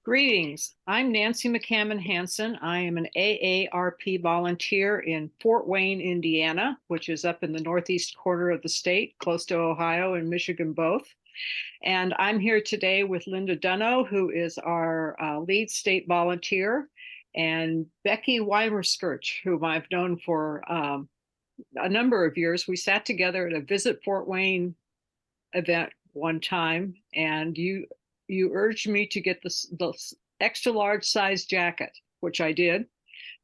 Greetings. I'm Nancy McCammon Hanson. I am an AARP volunteer in Fort Wayne, Indiana, which is up in the northeast corner of the state, close to Ohio and Michigan both. And I'm here today with Linda Dunno, who is our lead state volunteer, and Becky Weimerskirch, whom I've known for a number of years. We sat together at a Visit Fort Wayne event one time, and you urged me to get the extra large size jacket, which I did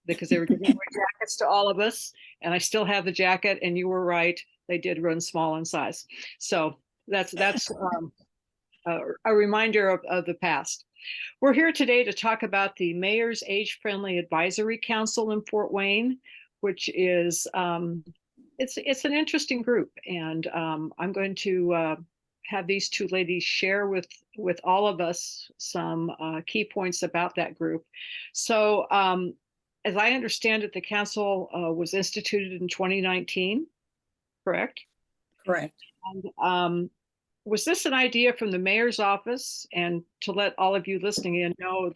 because they were giving away jackets to all of us, and I still have the jacket. And you were right; they did run small in size. So that's a reminder of the past. We're here today to talk about the Mayor's Age-Friendly Advisory Council in Fort Wayne, which is it's an interesting group, and I'm going to have these two ladies share with all of us some key points about that group. So as I understand it, the council was instituted in 2019, correct? Correct. And was this an idea from the mayor's office? And to let all of you listening in know,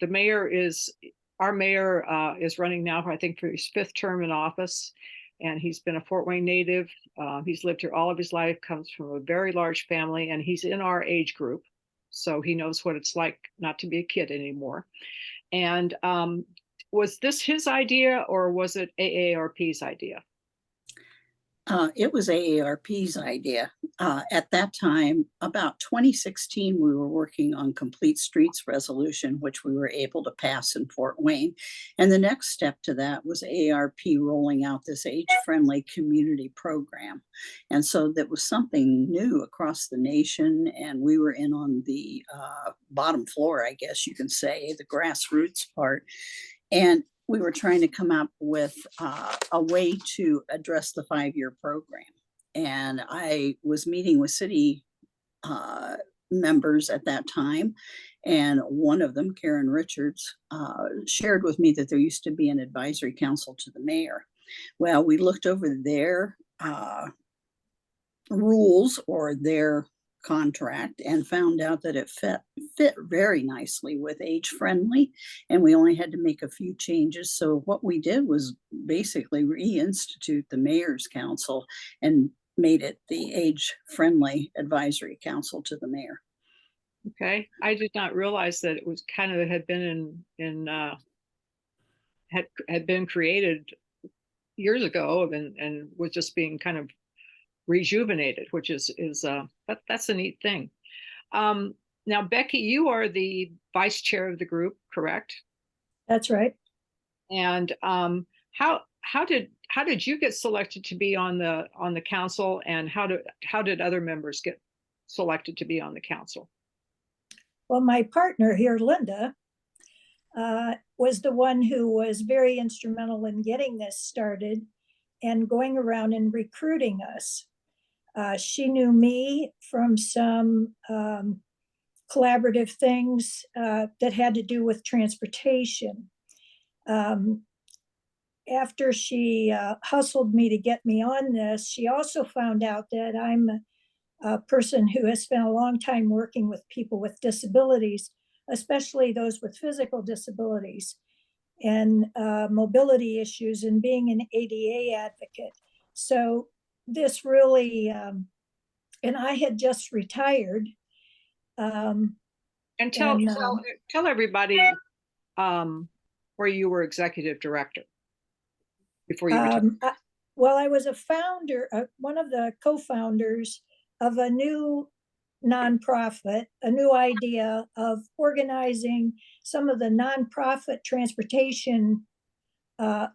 our mayor is running now, I think, for his 5th term in office. And he's been a Fort Wayne native. He's lived here all of his life, comes from a very large family, and he's in our age group. So he knows what it's like not to be a kid anymore. And was this his idea, or was it AARP's idea? It was AARP's idea. At that time, about 2016, we were working on Complete Streets resolution, which we were able to pass in Fort Wayne. And the next step to that was AARP rolling out this age-friendly community program. And so that was something new across the nation. And we were in on the bottom floor, I guess you can say, the grassroots part. And we were trying to come up with a way to address the 5-year program. And I was meeting with city members at that time. And one of them, Karen Richards, shared with me that there used to be an advisory council to the mayor. Well, we looked over their rules or their contract and found out that it fit very nicely with age friendly, and we only had to make a few changes. So what we did was basically reinstitute the mayor's council and made it the age friendly advisory council to the mayor. Okay, I did not realize that it was kind of had been had been created years ago and was just being kind of rejuvenated, which is that's a neat thing. Now, Becky, you are the vice chair of the group, correct? That's right. And how did you get selected to be on the council, and how did other members get selected to be on the council? Well, my partner here, Linda, was the one who was very instrumental in getting this started and going around and recruiting us. She knew me from some collaborative things that had to do with transportation. After she hustled me to get me on this, she also found out that I'm a person who has spent a long time working with people with disabilities, especially those with physical disabilities and mobility issues, and being an ADA advocate. So this really, and I had just retired. And tell everybody where you were executive director before you retired. Well, I was a founder, one of the co-founders of a new nonprofit, a new idea of organizing some of the nonprofit transportation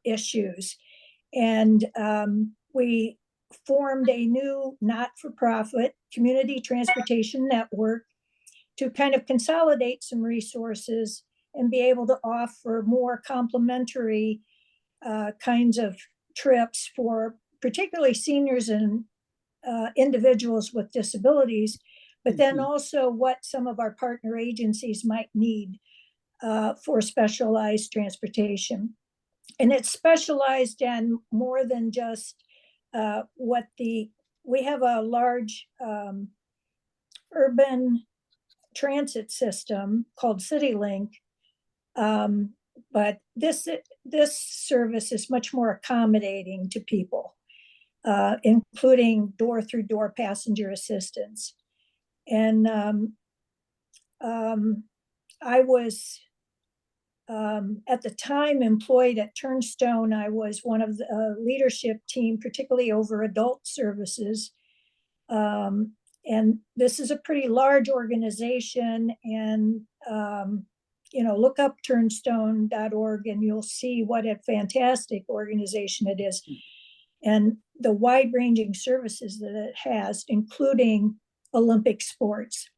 issues. And we formed a new not-for-profit community transportation network to kind of consolidate some resources and be able to offer more complementary kinds of trips for particularly seniors and individuals with disabilities, but then also what some of our partner agencies might need for specialized transportation. And it's specialized in more than just we have a large urban transit system called CityLink But this service is much more accommodating to people, including door-through-door passenger assistance. And I was at the time employed at Turnstone. I was one of the leadership team, particularly over adult services. And this is a pretty large organization, and look up turnstone.org and you'll see what a fantastic organization it is, and the wide-ranging services that it has, including Olympic sports.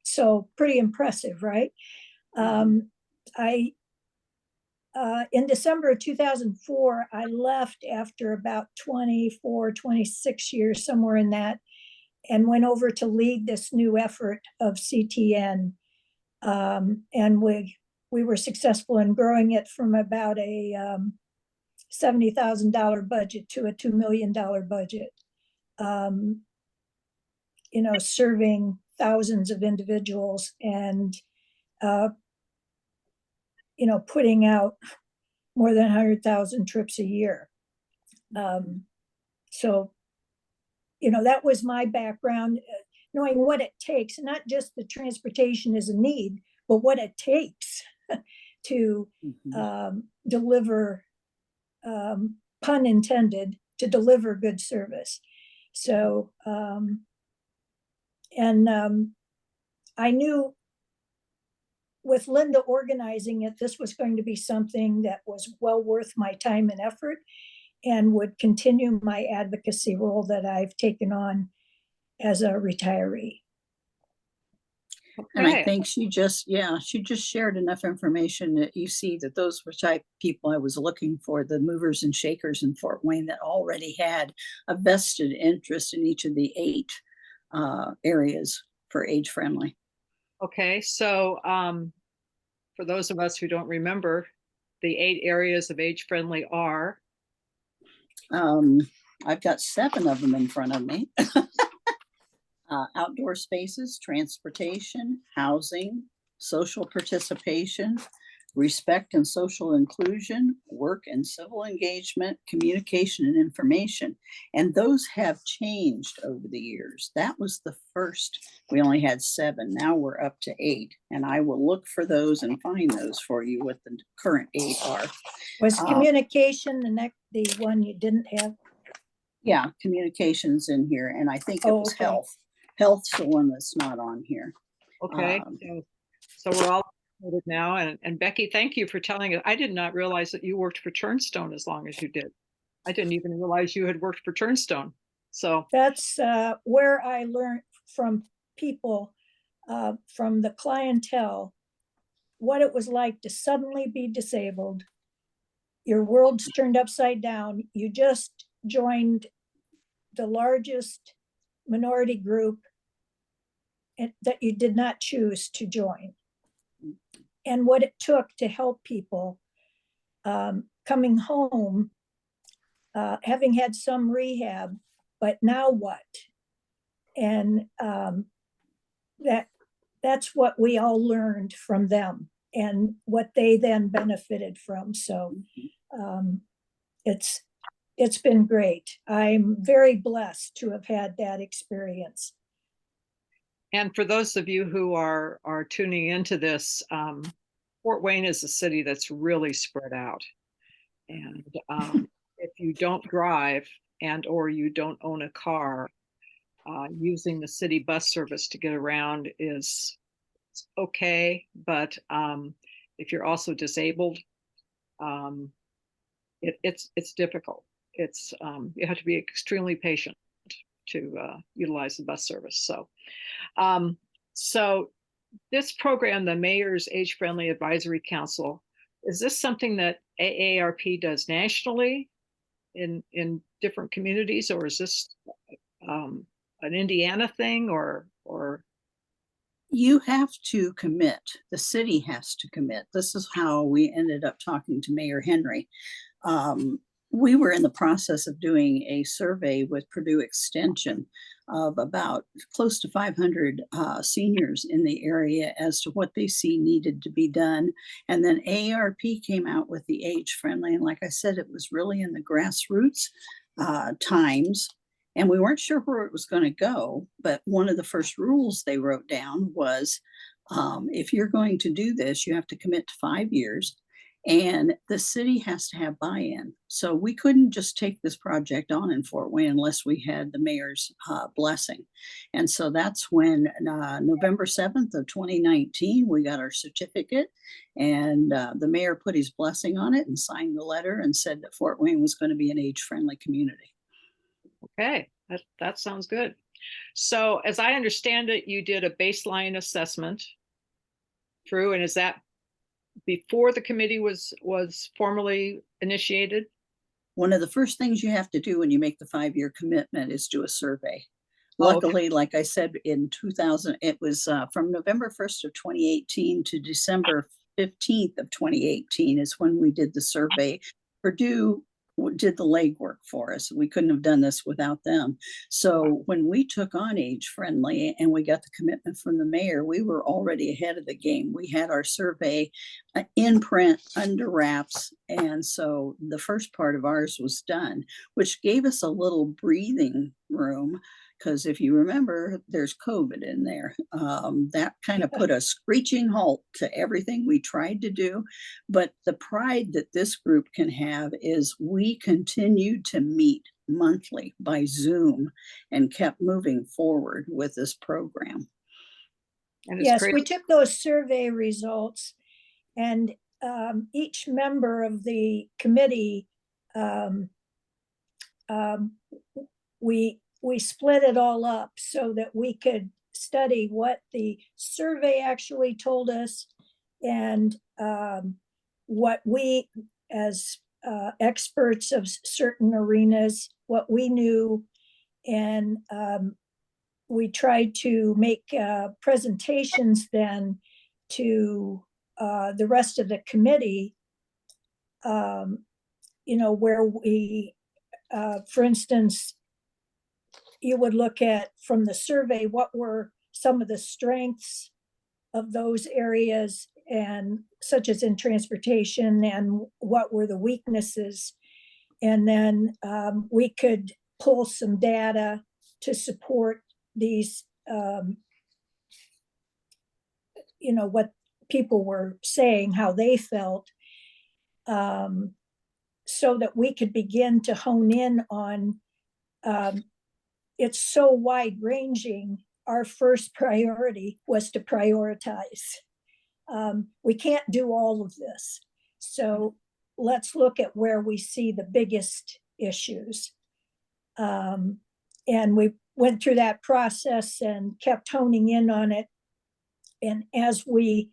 So pretty impressive, right? In December of 2004, I left after about 24, 26 years, somewhere in that, and went over to lead this new effort of CTN. And we were successful in growing it from about a $70,000 budget to a $2 million budget, serving thousands of individuals and, putting out more than 100,000 trips a year. So, that was my background, knowing what it takes, not just the transportation is a need, but what it takes to deliver, pun intended, to deliver good service. So, I knew with Linda organizing it, this was going to be something that was well worth my time and effort, and would continue my advocacy role that I've taken on as a retiree. And I think she just shared enough information that you see that those were type people I was looking for, the movers and shakers in Fort Wayne that already had a vested interest in each of the 8 areas for age friendly. Okay, so for those of us who don't remember, the 8 areas of age friendly are? I've got 7 of them in front of me. Outdoor spaces, transportation, housing, social participation, respect and social inclusion, work and civil engagement, communication and information. And those have changed over the years. That was the first. We only had 7. Now we're up to 8. And I will look for those and find those for you, what the current 8 are. Was communication the one you didn't have? Yeah, communications in here. And I think it was okay. health. Health's the one that's not on here. Okay, so we're all included now. And Becky, thank you for telling us. I did not realize that you worked for Turnstone as long as you did. I didn't even realize you had worked for Turnstone. So that's where I learned from people, from the clientele, what it was like to suddenly be disabled. Your world's turned upside down. You just joined the largest minority group that you did not choose to join, and what it took to help people coming home, having had some rehab, but now what? And that's what we all learned from them and what they then benefited from. So it's been great. I'm very blessed to have had that experience. And for those of you who are tuning into this, Fort Wayne is a city that's really spread out. And if you don't drive and or you don't own a car, using the city bus service to get around is okay. But if you're also disabled, it's difficult. It's you have to be extremely patient to utilize the bus service. So this program, the Mayor's Age Friendly Advisory Council, is this something that AARP does nationally in different communities, or is this an Indiana thing, or? You have to commit. The city has to commit. This is how we ended up talking to Mayor Henry. We were in the process of doing a survey with Purdue Extension of about close to 500 seniors in the area as to what they see needed to be done. And then AARP came out with the age friendly. And like I said, it was really in the grassroots times. And we weren't sure where it was going to go. But one of the first rules they wrote down was if you're going to do this, you have to commit to 5 years. And the city has to have buy-in. So we couldn't just take this project on in Fort Wayne unless we had the mayor's blessing. And so that's when November 7th of 2019, we got our certificate, and the mayor put his blessing on it and signed the letter and said that Fort Wayne was going to be an age-friendly community. Okay, that sounds good. So as I understand it, you did a baseline assessment through, and is that before the committee was formally initiated? One of the first things you have to do when you make the 5-year commitment is do a survey. Luckily, like I said, in 2000, it was from November 1st of 2018 to December 15th of 2018 is when we did the survey. Purdue did the legwork for us. We couldn't have done this without them. So when we took on Age Friendly and we got the commitment from the mayor, we were already ahead of the game. We had our survey in print under wraps. And so the first part of ours was done, which gave us a little breathing room. Because if you remember, there's COVID in there. That kind of put a screeching halt to everything we tried to do. But the pride that this group can have is we continued to meet monthly by Zoom and kept moving forward with this program. And Yes, we took those survey results, and each member of the committee, we split it all up so that we could study what the survey actually told us and what we, as experts of certain arenas, what we knew. And we tried to make presentations then to the rest of the committee, where we, for instance, you would look at from the survey what were some of the strengths of those areas, and such as in transportation, and what were the weaknesses. And then we could pull some data to support these, what people were saying, how they felt, so that we could begin to hone in on it's so wide ranging. Our first priority was to prioritize. We can't do all of this. So let's look at where we see the biggest issues. And we went through that process and kept honing in on it. And as we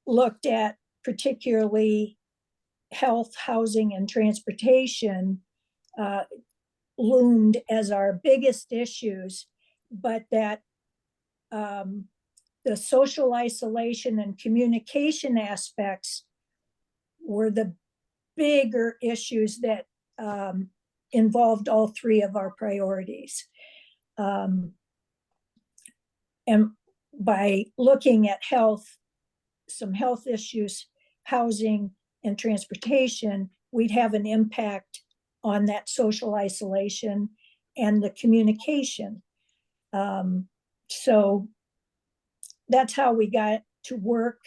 looked at particularly health, housing, and transportation, loomed as our biggest issues, but that the social isolation and communication aspects were the bigger issues that involved all three of our priorities. And by looking at health, some health issues, housing, and transportation, we'd have an impact on that social isolation and the communication. So that's how we got to work.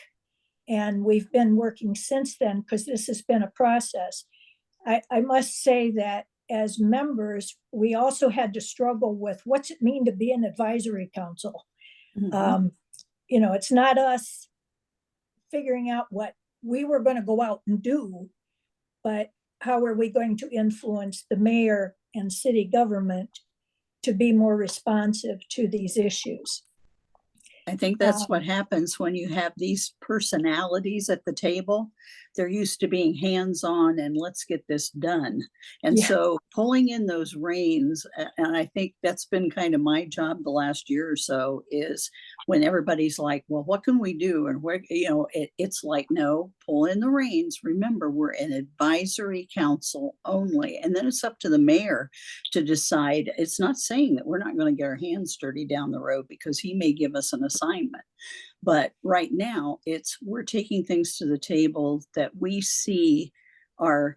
And we've been working since then, because this has been a process. I must say that as members, we also had to struggle with what's it mean to be an advisory council. Mm-hmm. It's not us figuring out what we were going to go out and do, but how are we going to influence the mayor and city government to be more responsive to these issues? I think that's what happens when you have these personalities at the table. They're used to being hands-on and let's get this done. And so pulling in those reins, and I think that's been kind of my job the last year or so, is when everybody's like, well, what can we do? And where, it's like, no, pull in the reins. Remember, we're an advisory council only, and then it's up to the mayor to decide. It's not saying that we're not going to get our hands dirty down the road, because he may give us an assignment. But right now, we're taking things to the table that we see are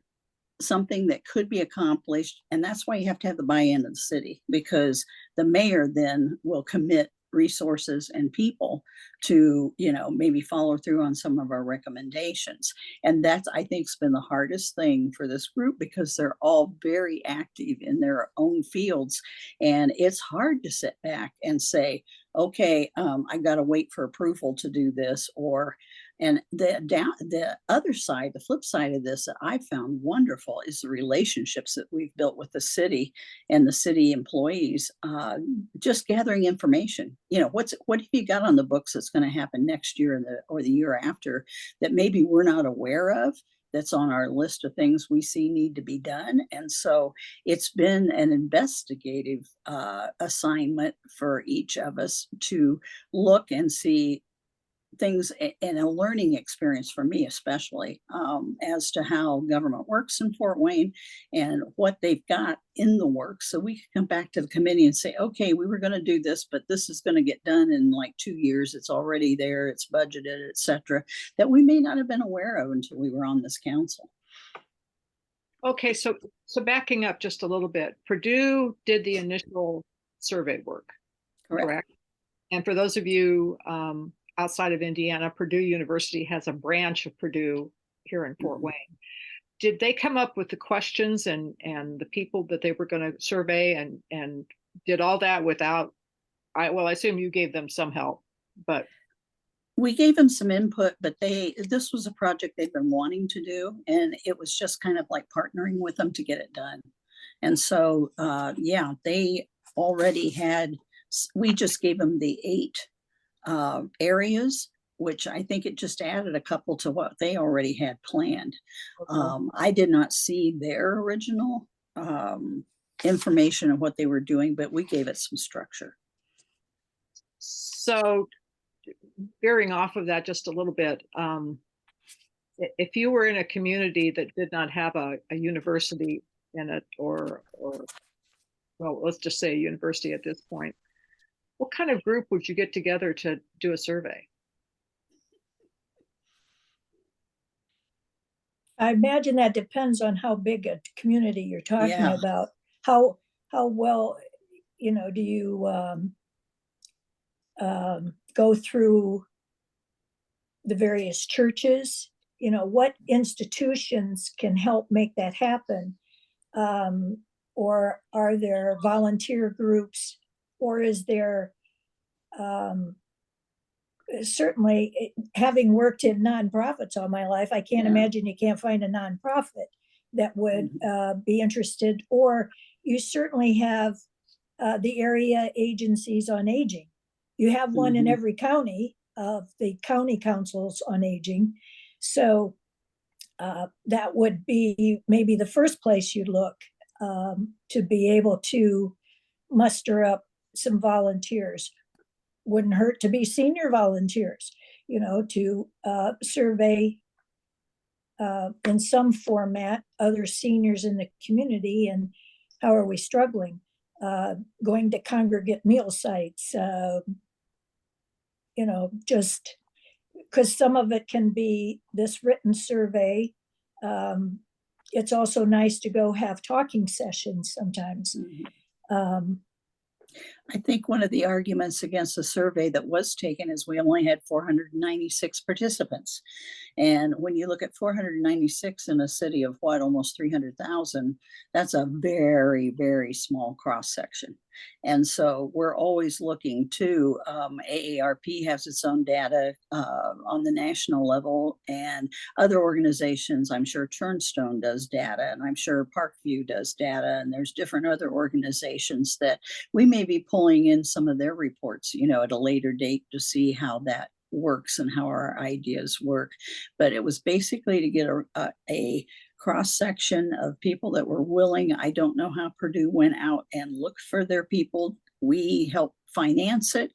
something that could be accomplished. And that's why you have to have the buy-in of the city, because the mayor then will commit resources and people to, maybe follow through on some of our recommendations. And that's, I think, has been the hardest thing for this group, because they're all very active in their own fields. And it's hard to sit back and say, okay, I got to wait for approval to do this. And the other side, the flip side of this that I found wonderful is the relationships that we've built with the city and the city employees, just gathering information. What have you got on the books that's going to happen next year or the year after that maybe we're not aware of, that's on our list of things we see need to be done. And so it's been an investigative assignment for each of us to look and see things, and a learning experience for me especially, as to how government works in Fort Wayne and what they've got in the works, so we can come back to the committee and say, okay, we were going to do this, but this is going to get done in like 2 years. It's already there, it's budgeted, etc., that we may not have been aware of until we were on this council. Okay, so backing up just a little bit, Purdue did the initial survey work, correct? And for those of you outside of Indiana, Purdue University has a branch of Purdue here in Fort Wayne. Did they come up with the questions and the people that they were going to survey and did all that without, I assume you gave them some help, but. We gave them some input, but this was a project they've been wanting to do, and it was just kind of like partnering with them to get it done. And so, they already we just gave them the 8 areas, which I think it just added a couple to what they already had planned. Okay. I did not see their original information of what they were doing, but we gave it some structure. So veering off of that just a little bit, if you were in a community that did not have a university in it, or well, let's just say a university at this point, what kind of group would you get together to do a survey? I imagine that depends on how big a community you're talking about. How well, do you go through the various churches? What institutions can help make that happen? Or are there volunteer groups? Or is there, certainly, having worked in nonprofits all my life, I can't imagine you can't find a nonprofit that would be interested. Or you certainly have the area agencies on aging. You have one in every county of the county councils on aging. So that would be maybe the first place you'd look to be able to muster up some volunteers. Wouldn't hurt to be senior volunteers, to survey in some format other seniors in the community, and how are we struggling, going to congregate meal sites, just because some of it can be this written survey. It's also nice to go have talking sessions sometimes. I think one of the arguments against the survey that was taken is we only had 496 participants. And when you look at 496 in a city of almost 300,000, that's a very, very small cross section. And so we're always looking to, AARP has its own data on the national level, and other organizations, I'm sure Turnstone does data, and I'm sure Parkview does data, and there's different other organizations that we may be pulling in some of their reports, at a later date to see how that works and how our ideas work. But it was basically to get a cross-section of people that were willing. I don't know how Purdue went out and looked for their people. We helped finance it.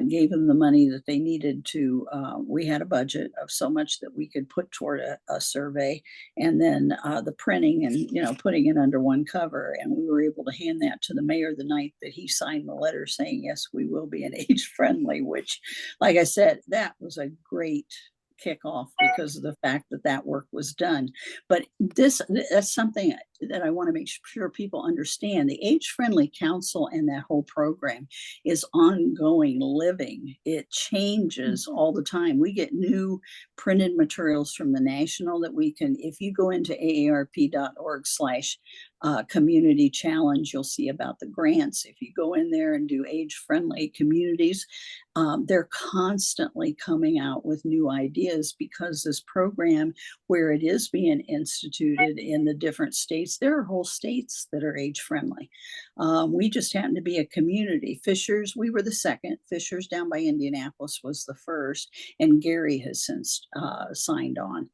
gave them the money that they needed to, we had a budget of so much that we could put toward a survey, and then the printing and, you know, putting it under one cover. And we were able to hand that to the mayor the night that he signed the letter saying, yes, we will be an age friendly, which, like I said, that was a great kickoff because of the fact that that work was done. But that's something that I want to make sure people understand. The Age Friendly Council and that whole program is ongoing living. It changes all the time. We get new printed materials from the national that we can, if you go into aarp.org/, community challenge, you'll see about the grants. If you go in there and do age friendly communities, they're constantly coming out with new ideas because this program, where it is being instituted in the different states, there are whole states that are age friendly. We just happen to be a community. Fishers, we were the second. Fishers down by Indianapolis was the first, and Gary has since signed on.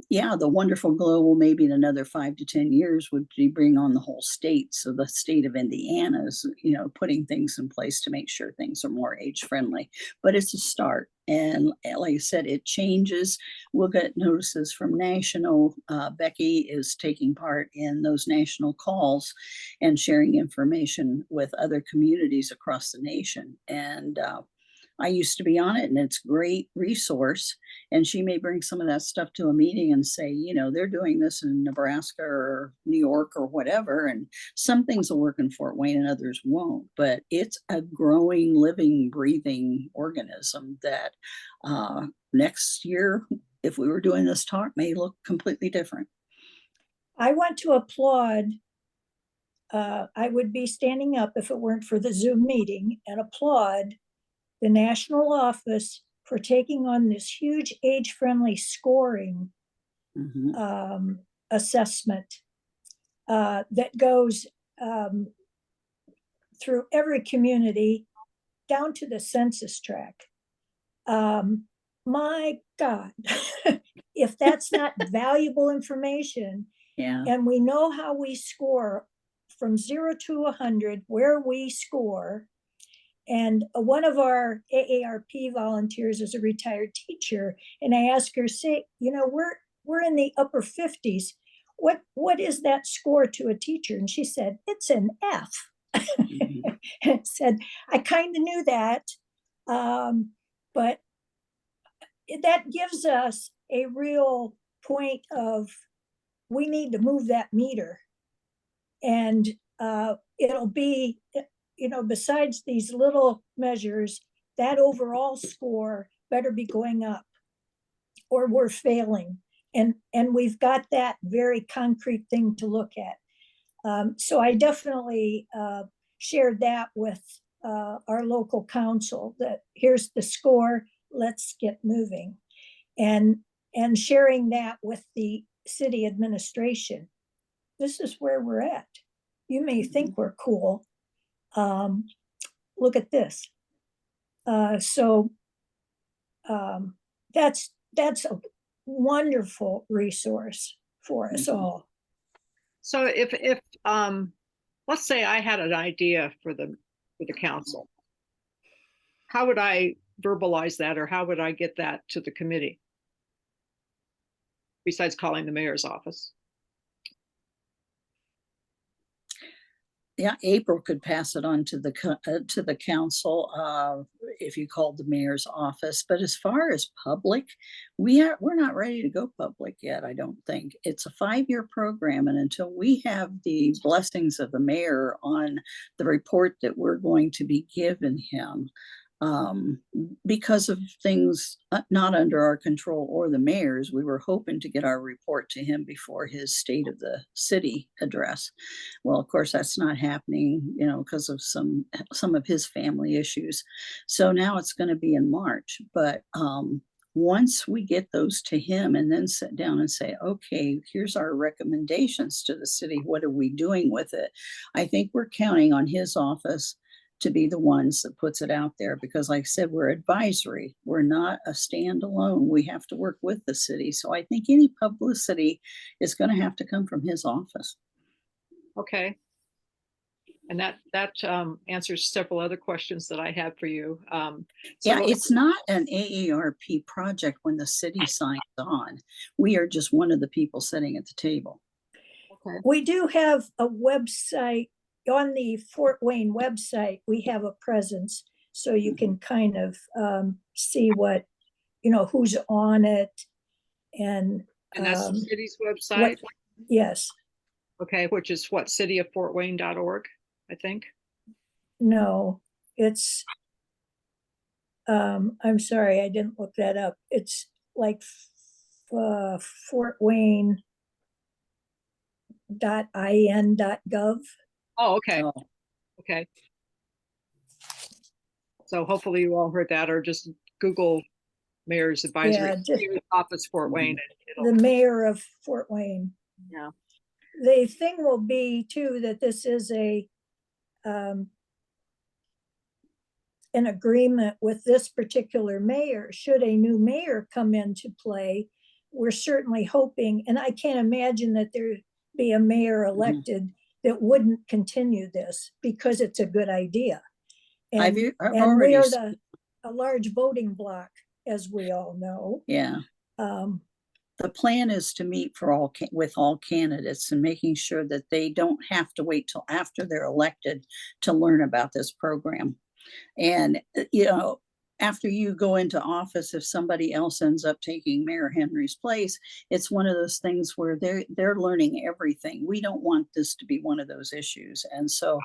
Yeah, the Wonderful Global, maybe in another 5 to 10 years, would be bring on the whole state. So the state of Indiana is, you know, putting things in place to make sure things are more age friendly. But it's a start. And like I said, it changes. We'll get notices from national. Becky is taking part in those national calls and sharing information with other communities across the nation. And I used to be on it, and it's a great resource. And she may bring some of that stuff to a meeting and say, you know, they're doing this in Nebraska or New York or whatever. And some things will work in Fort Wayne and others won't. But it's a growing, living, breathing organism that next year, if we were doing this talk, may look completely different. I want to applaud. I would be standing up if it weren't for the Zoom meeting, and applaud the national office for taking on this huge age-friendly scoring assessment that goes through every community down to the census tract. My God, if that's not valuable information, Yeah. and we know how we score from 0 to 100, where we score. And one of our AARP volunteers is a retired teacher, and I asked her, say, you know, we're in the upper 50s. What is that score to a teacher? And she said, it's an F. And said, I kind of knew that, but that gives us a real point of, we need to move that meter. And it'll be, you know, besides these little measures, that overall score better be going up, or we're failing. And we've got that very concrete thing to look at. So I definitely shared that with our local council, that here's the score, let's get moving. And sharing that with the city administration. This is where we're at. You may think we're cool. Look at this. So that's a wonderful resource for us all. So if let's say I had an idea for the council, how would I verbalize that, or how would I get that to the committee? Besides calling the mayor's office. Yeah, April could pass it on to the council if you called the mayor's office. But as far as public, we're not ready to go public yet. I don't think. It's a 5-year program, and until we have the blessings of the mayor on the report that we're going to be giving him, because of things not under our control or the mayor's, we were hoping to get our report to him before his State of the City address. Well, of course, that's not happening, you know, because of some of his family issues. So now it's going to be in March. But once we get those to him and then sit down and say, okay, here's our recommendations to the city, what are we doing with it? I think we're counting on his office to be the ones that puts it out there, because like I said, we're advisory. We're not a standalone. We have to work with the city. So I think any publicity is going to have to come from his office. Okay. And that answers several other questions that I had for you. Yeah, So it's not an AARP project when the city signs on. We are just one of the people sitting at the table. okay. We do have a website on the Fort Wayne website. We have a presence, so you can kind of see what, who's on it, and And that's the city's what, website, yes, okay, which is what, cityofortwayne.org, I think. no, it's, I'm sorry, I didn't look that up. It's like Fort Wayne .in.gov. Oh, okay, So, okay. So hopefully you all heard that, or just Google Mayor's Advisory Yeah, just Mayor's Office Fort Wayne. And the mayor of Fort Wayne. yeah. The thing will be too, that this is um, an agreement with this particular mayor. Should a new mayor come into play, we're certainly hoping, and I can't imagine that there be a mayor elected that wouldn't continue this, because it's a good idea. I've And we already, are a large voting bloc, as we all know. yeah. Um, The plan is to meet with all candidates and making sure that they don't have to wait till after they're elected to learn about this program. And, after you go into office, if somebody else ends up taking Mayor Henry's place, it's one of those things where they're learning everything. We don't want this to be one of those issues. And so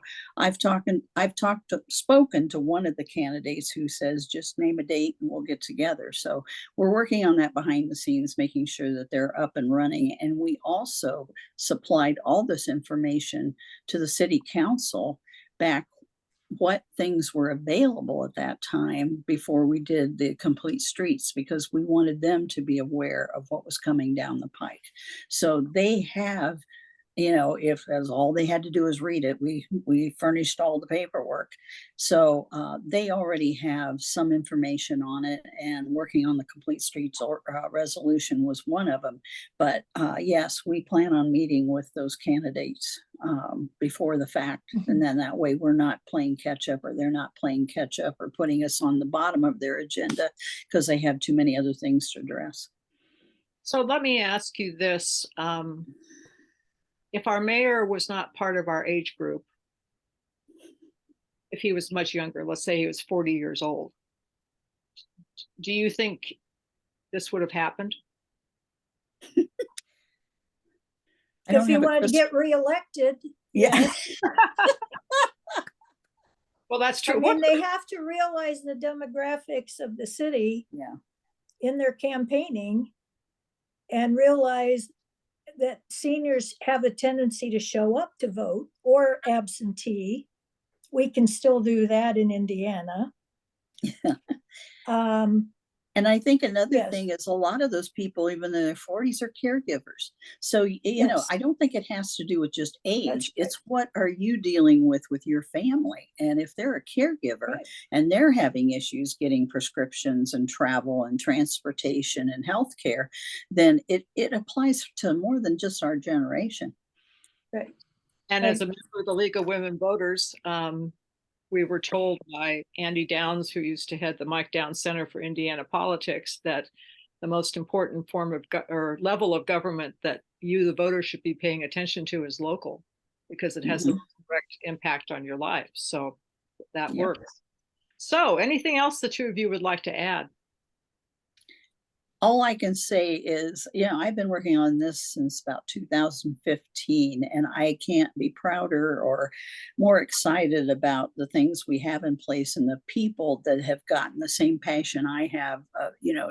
spoken to one of the candidates who says, just name a date and we'll get together. So we're working on that behind the scenes, making sure that they're up and running. And we also supplied all this information to the city council back what things were available at that time before we did the complete streets, because we wanted them to be aware of what was coming down the pike. So they have, if as all they had to do is read it, we furnished all the paperwork. So they already have some information on it, and working on the complete streets resolution was one of them. But yes, we plan on meeting with those candidates before the fact, and then that way we're not playing catch up, or they're not playing catch up, or putting us on the bottom of their agenda because they have too many other things to address. So let me ask you this. If our mayor was not part of our age group, if he was much younger, let's say he was 40 years old, do you think this would have happened? if he wanted to get reelected, yeah. yes. Well, that's I true. mean, they have to realize the demographics of the city in their campaigning, and realize that seniors have a tendency to show up to vote or absentee. We can still do that in Indiana. And I think another Yes. thing is a lot of those people, even in their 40s, are caregivers. So, Yes. I don't think it has to do with just age. That's It's what are you dealing with your family? And if they're a caregiver right. and they're having issues getting prescriptions and travel and transportation and healthcare, then it applies to more than just our generation. Right. And as a member of the League of Women Voters, we were told by Andy Downs, who used to head the Mike Downs Center for Indiana Politics, that the most important form of or level of government that you, the voter, should be paying attention to is local, because it has a direct impact on your life. So that works. So anything else the two of you would like to add? All I can say is, I've been working on this since about 2015, and I can't be prouder or more excited about the things we have in place and the people that have gotten the same passion I have,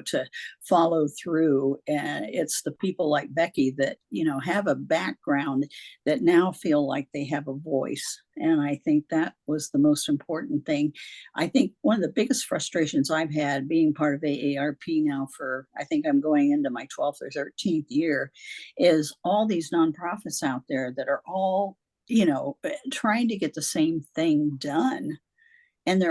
to follow through. And it's the people like Becky that, have a background that now feel like they have a voice. And I think that was the most important thing. I think one of the biggest frustrations I've had being part of AARP now for, I think I'm going into my 12th or 13th year, is all these nonprofits out there that are all, trying to get the same thing done. And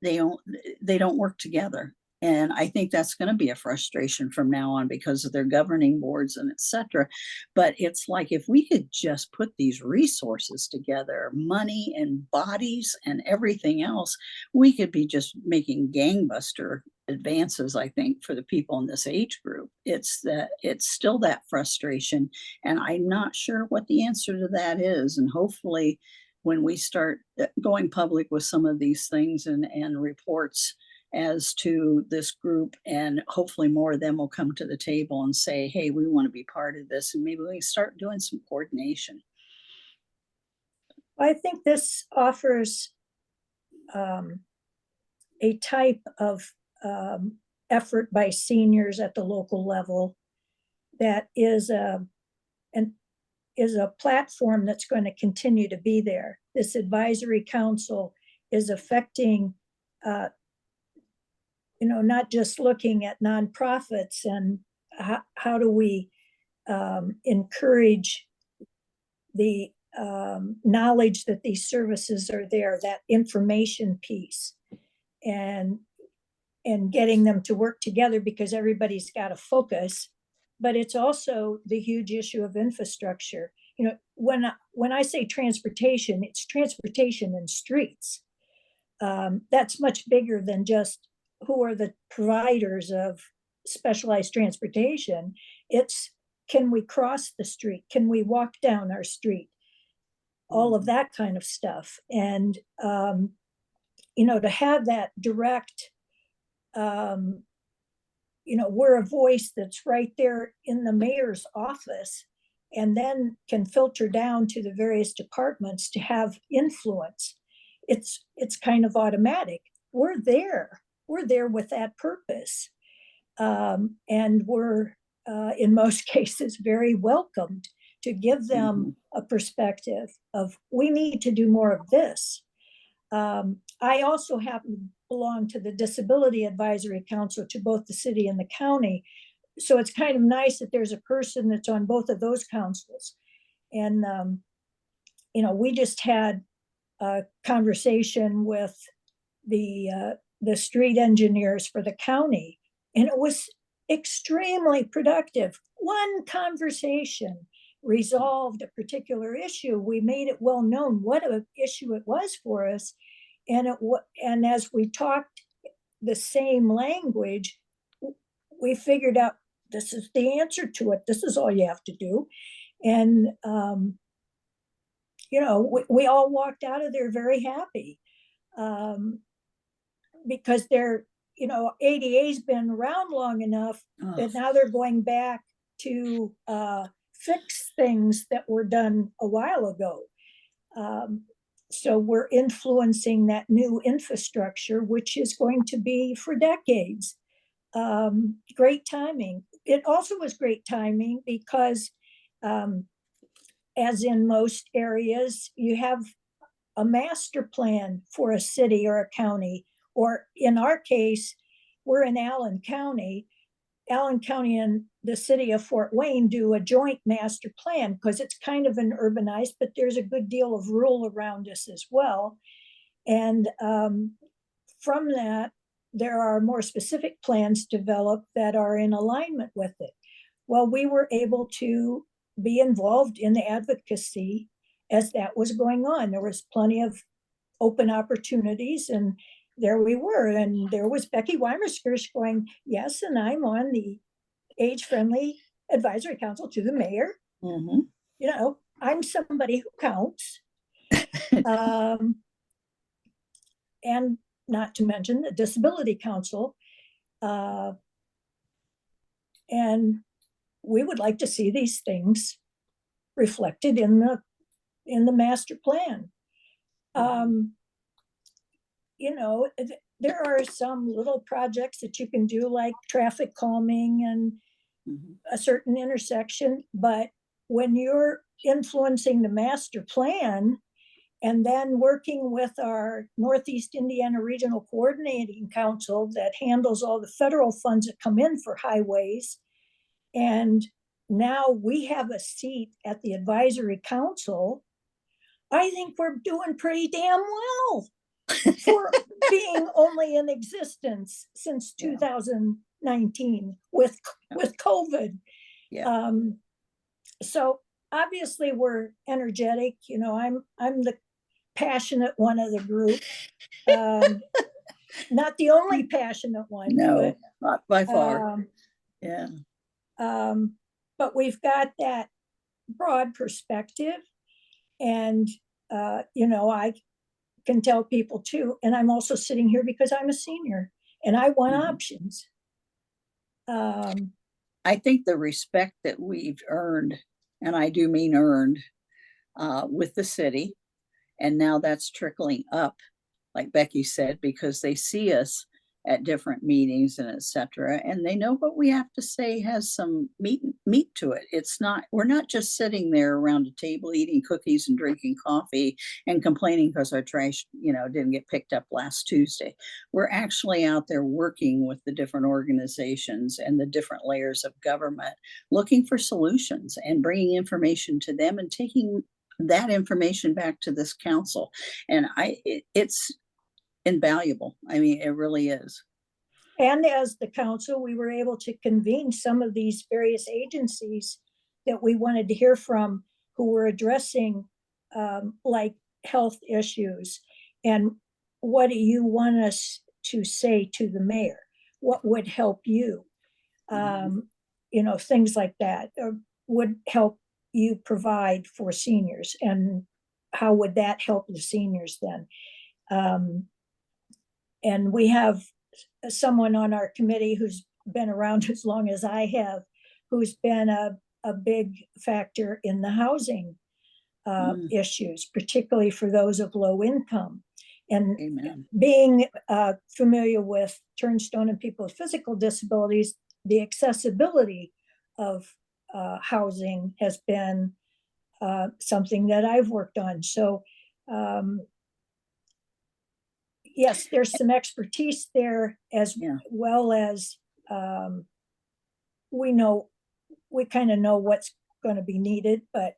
they don't work together. And I think that's going to be a frustration from now on because of their governing boards and et cetera. But it's like if we could just put these resources together, money and bodies and everything else, we could be just making gangbuster advances, I think, for the people in this age group. It's still that frustration. And I'm not sure what the answer to that is. And hopefully when we start going public with some of these things and reports as to this group, and hopefully more of them will come to the table and say, hey, we want to be part of this, and maybe we can start doing some coordination. I think this offers a type of effort by seniors at the local level that is a platform that's going to continue to be there. This advisory council is affecting not just looking at nonprofits and how do we encourage the knowledge that these services are there, that information piece, and getting them to work together because everybody's got to focus. But it's also the huge issue of infrastructure. When I say transportation, it's transportation and streets. That's much bigger than just who are the providers of specialized transportation. It's, can we cross the street? Can we walk down our street? All of that kind of stuff. And, to have that direct, we're a voice that's right there in the mayor's office and then can filter down to the various departments to have influence. It's kind of automatic. We're there with that purpose. And we're, in most cases, very welcomed to give them a perspective of, we need to do more of this. I also happen to belong to the Disability Advisory Council to both the city and the county. So it's kind of nice that there's a person that's on both of those councils. And, we just had a conversation with the street engineers for the county, and it was extremely productive. One conversation resolved a particular issue. We made it well known what an issue it was for us, and as we talked the same language, we figured out this is the answer to it. This is all you have to do. And we all walked out of there very happy, because they're, ADA's been around long enough that now they're going back to fix things that were done a while ago. So we're influencing that new infrastructure, which is going to be for decades. Great timing. It also was great timing because, as in most areas, you have a master plan for a city or a county, or in our case, we're in Allen County. Allen County and the city of Fort Wayne do a joint master plan because it's kind of an urbanized, but there's a good deal of rural around us as well. And from that, there are more specific plans developed that are in alignment with it. Well, we were able to be involved in the advocacy as that was going on. There was plenty of open opportunities, and there we were. And there was Becky Weimerskirch going, yes, and I'm on the age-friendly advisory council to the mayor. I'm somebody who counts. And not to mention the Disability Council. And we would like to see these things reflected in the master plan. There are some little projects that you can do, like traffic calming and a certain intersection, but when you're influencing the master plan and then working with our Northeast Indiana Regional Coordinating Council that handles all the federal funds that come in for highways, and now we have a seat at the advisory council, I think we're doing pretty damn well being only in existence since Yeah. 2019 with COVID. Yeah. So obviously we're energetic. You know, I'm the passionate one of the group. Not the only passionate one, No, not by but far. Yeah. but we've got that broad perspective, and you know, I can tell people too, and I'm also sitting here because I'm a senior and I want Mhm. options. Um, I think the respect that we've earned, and I do mean earned, with the city, and now that's trickling up, like Becky said, because they see us at different meetings and et cetera, and they know what we have to say has some meat to it. It's not, we're not just sitting there around a table eating cookies and drinking coffee and complaining because our trash, didn't get picked up last Tuesday. We're actually out there working with the different organizations and the different layers of government, looking for solutions and bringing information to them and taking that information back to this council. And it's invaluable. I mean, it really is. and as the council, we were able to convene some of these various agencies that we wanted to hear from, who were addressing like health issues. And what do you want us to say to the mayor? What would help you? You know, things like that, or would help you provide for seniors, and how would that help the seniors then? And we have someone on our committee who's been around as long as I have, who's been a big factor in the housing issues, particularly for those of low income. And Amen. being familiar with Turnstone and people with physical disabilities, the accessibility of housing has been something that I've worked on. So yes, there's some expertise there, as well as we kind of know what's going to be needed, but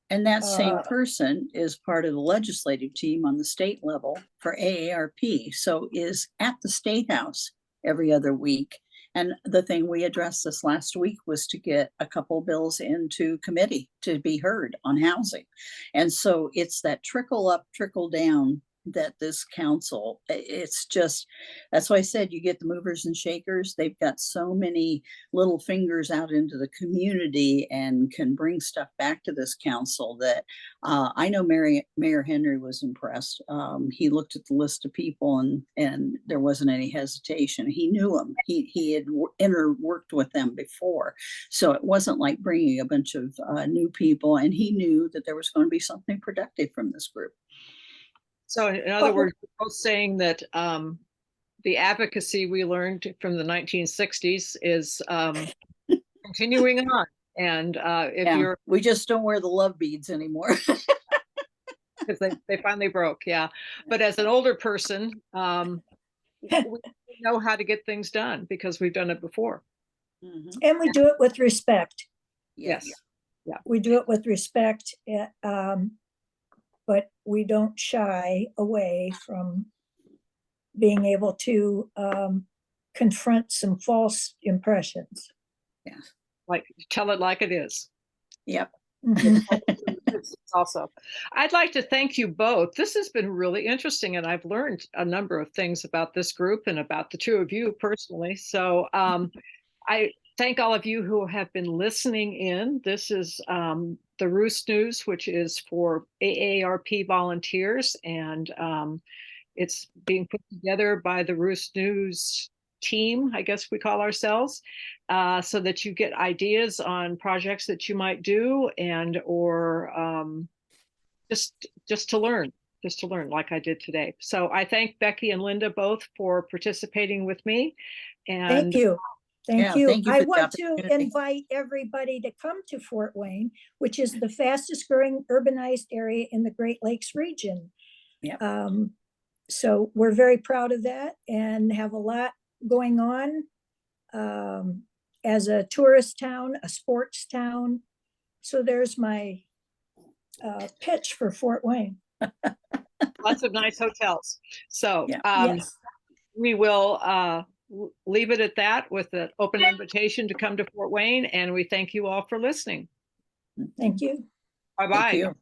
And that same person is part of the legislative team on the state level for AARP. So is at the State House every other week. And the thing we addressed this last week was to get a couple bills into committee to be heard on housing. And so it's that trickle up, trickle down that this council, it's just, that's why I said you get the movers and shakers. They've got so many little fingers out into the community and can bring stuff back to this council that I know Mayor Henry was impressed. He looked at the list of people and there wasn't any hesitation. He knew them. He had worked with them before. So it wasn't like bringing a bunch of new people, and he knew that there was going to be something productive from this group. So in other words, we're both saying that the advocacy we learned from the 1960s is continuing on. And if we just don't wear the love beads anymore. because they finally broke, yeah. But as an older person, we know how to get things done because we've done it before. And we do it with respect. Yes. Yeah. We do it with respect, but we don't shy away from being able to confront some false impressions. Yeah. Like, tell it like it is. Yep. Also, I'd like to thank you both. This has been really interesting, and I've learned a number of things about this group and about the two of you personally. So I thank all of you who have been listening in. This is the Roost News, which is for AARP volunteers, and it's being put together by the Roost News team, I guess we call ourselves, so that you get ideas on projects that you might do, and or just to learn like I did today. So I thank Becky and Linda both for participating with me. And thank you. Thank you. Thank you. I want to invite everybody to come to Fort Wayne, which is the fastest growing urbanized area in the Great Lakes region. Yep. So we're very proud of that and have a lot going on as a tourist town, a sports town. So there's my pitch for Fort Wayne. Lots of nice hotels. So Yeah. Yes, we will leave it at that with an open invitation to come to Fort Wayne. And we thank you all for listening. thank you. Bye-bye. Thank you.